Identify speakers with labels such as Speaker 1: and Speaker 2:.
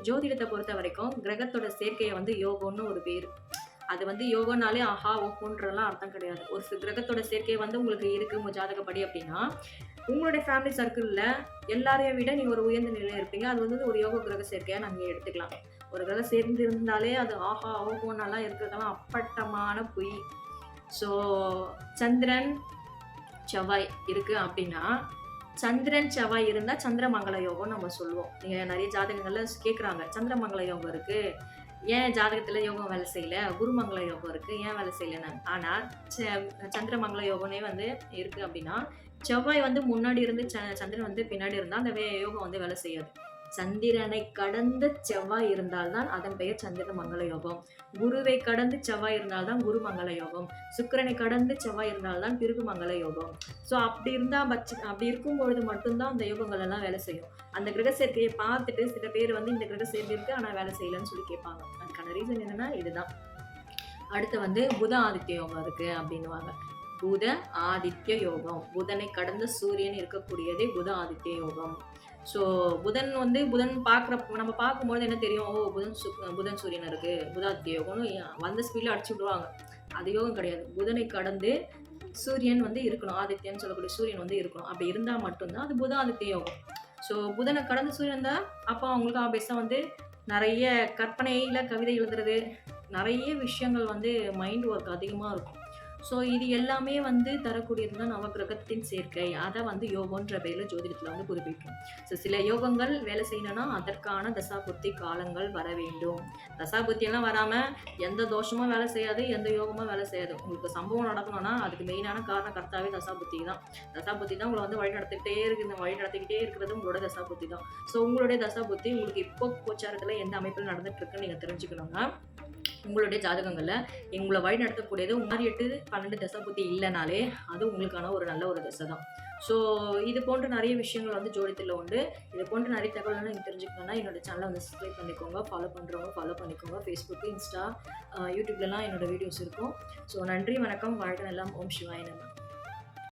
Speaker 1: ஜோதிடத்தை பொறுத்த வரைக்கும் கிரகத்தோட சேர்க்கையை வந்து யோகம்னு ஒரு பேர். அது வந்து யோகனாலே ஆஹா ஓஹோன்றதெல்லாம் அர்த்தம் கிடையாது. ஒரு கிரகத்தோட சேர்க்கை வந்து உங்களுக்கு இருக்கு உங்க ஜாதகப்படி அப்படின்னா, உங்களுடைய ஃபேமிலி சர்க்கிள்ல எல்லாரையும் விட நீங்க ஒரு உயர்ந்த நிலையில இருப்பீங்க. அது வந்து ஒரு யோக கிரக சேர்க்கையா நாங்க எடுத்துக்கலாம். ஒரு கிரகம் சேர்ந்து இருந்தாலே அது ஆஹா ஓஹோன்னெல்லாம் இருக்கிறதெல்லாம் அப்பட்டமான பொய். ஸோ சந்திரன் செவ்வாய் இருக்கு அப்படின்னா, சந்திரன் செவ்வாய் இருந்தா சந்திரமங்கல யோகம்னு நம்ம சொல்லுவோம். நீங்க நிறைய ஜாதகங்கள்ல கேட்குறாங்க. சந்திரமங்கல யோகம் இருக்கு. ஏன் ஜாதகத்துல யோகம் வேலை செய்யல? குருமங்கல யோகம் இருக்கு. ஏன் வேலை செய்யலன்னு. ஆனா சந்திரமங்கல யோகமே வந்து இருக்கு அப்படின்னா, செவ்வாய் வந்து முன்னாடி இருந்து சந்திரன் வந்து பின்னாடி இருந்தா அந்த யோகம் வந்து வேலை செய்யாது. சந்திரனை கடந்த செவ்வாய் இருந்தால்தான் அதன் பெயர் சந்திர மங்கள யோகம். குருவை கடந்து செவ்வாய் இருந்தால்தான் குரு மங்கள யோகம். சுக்கிரனை கடந்து செவ்வாய் இருந்தால்தான் பிருகு மங்கள யோகம். ஸோ அப்படி இருக்கும் பொழுது மட்டும்தான் அந்த யோகங்கள் எல்லாம் வேலை செய்யும். அந்த கிரக சேர்க்கையை பார்த்துட்டு சில பேர் வந்து இந்த கிரக சேர்க்கை இருக்கு ஆனா வேலை செய்யலன்னு சொல்லி கேட்பாங்க. அதுக்கான ரீசன் என்னன்னா இதுதான். அடுத்து வந்து புத ஆதித்ய யோகம் இருக்கு அப்படின்னுவாங்க. புத ஆதித்ய யோகம். புதனை கடந்த சூரியன் இருக்கக்கூடியதே புத ஆதித்ய யோகம். ஸோ புதன் வந்து நம்ம பார்க்கும்போது என்ன தெரியும்? ஓ புதன் சூரியன் இருக்கு, புதாதித்ய யோகம்னு வந்த ஸ்பீடில் அடிச்சு விடுவாங்க. அது யோகம் கிடையாது. புதனை கடந்து சூரியன் வந்து இருக்கணும். ஆதித்யன்னு சொல்லக்கூடிய சூரியன் வந்து இருக்கணும். அப்படி இருந்தால் மட்டும்தான் அது புத ஆதித்ய யோகம். ஸோ புதனை கடந்து சூரியன் தான் அப்போ அவங்களுக்கு ஆபீஸாக வந்து நிறைய கற்பனையில் கவிதை எழுதுறது, நிறைய விஷயங்கள் வந்து மைண்ட் ஒர்க் அதிகமாக இருக்கும். ஸோ இது எல்லாமே வந்து தரக்கூடியது தான் நவகிரகத்தின் சேர்க்கை. அதை வந்து யோகன்ற பேரில் ஜோதிடத்தில் வந்து குறிப்பிட்டோம். ஸோ சில யோகங்கள் வேலை செய்யணும்னா அதற்கான தசாபுத்தி காலங்கள் வர வேண்டும். தசாபுத்தியெல்லாம் வராமல் எந்த தோஷமும் வேலை செய்யாது, எந்த யோகமும் வேலை செய்யாது. உங்களுக்கு சம்பவம் நடக்கணும்னா அதுக்கு மெயினான காரணம் கர்த்தாவே தசாபுத்தி தான். தசாபுத்தி தான் உங்களை வந்து வழி நடத்திக்கிட்டே இருக்கிறது உங்களோட தசாபுத்தி தான். ஸோ உங்களுடைய தசாபுத்தி உங்களுக்கு இப்போ கோச்சாரத்தில் எந்த அமைப்பில் நடந்துட்டு இருக்குன்னு நீங்கள் தெரிஞ்சுக்கணும்னா, உங்களுடைய ஜாதகங்களில் உங்களை வழி நடத்தக்கூடியது 6, 8, 12 தசை புத்தி இல்லைனாலே அது உங்களுக்கான ஒரு நல்ல ஒரு தசை தான். ஸோ இது போன்ற நிறைய விஷயங்கள் வந்து ஜோதிடத்தில் உண்டு. இது போன்ற நிறைய தகவல்கள் நீங்கள் தெரிஞ்சுக்கணும்னா என்னோட சேனலை வந்து சப்ஸ்கிரைப் பண்ணிக்கோங்க. ஃபாலோ பண்ணுறவங்க ஃபாலோ பண்ணிக்கோங்க. ஃபேஸ்புக்கு, இன்ஸ்டா, யூடியூப்லலாம் என்னோட வீடியோஸ் இருக்கும். ஸோ நன்றி, வணக்கம், வாழ்க நலம், ஓம் சிவாய நமः.